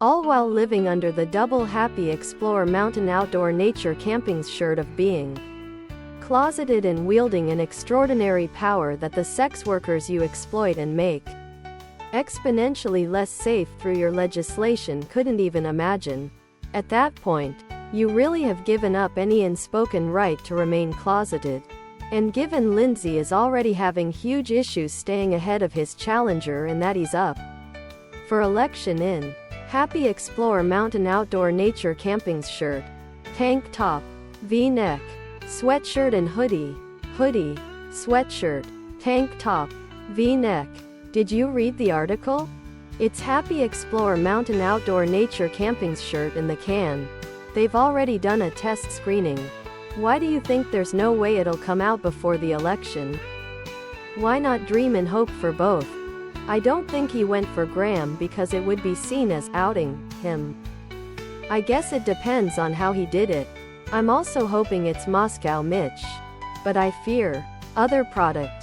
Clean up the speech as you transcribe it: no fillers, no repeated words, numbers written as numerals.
all while living under the double Happy Explore Mountain Outdoor Nature Camping's shirt of being closeted and wielding an extraordinary power that the sex workers you exploit and make exponentially less safe through your legislation couldn't even imagine. At that point, you really have given up any unspoken right to remain closeted. And given Lindsay is already having huge issues staying ahead of his challenger and that he's up for election in Happy Explore Mountain Outdoor Nature Camping's shirt, tank top, V-neck, sweatshirt and hoodie, sweatshirt, tank top, V-neck. Did you read the article? It's Happy Explore Mountain Outdoor Nature Camping's shirt in the can. They've already done a test screening. Why do you think there's no way it'll come out before the election? Why not dream and hope for both? I don't think he went for Graham because it would be seen as outing him. I guess it depends on how he did it. I'm also hoping it's Moscow Mitch. But I fear other product.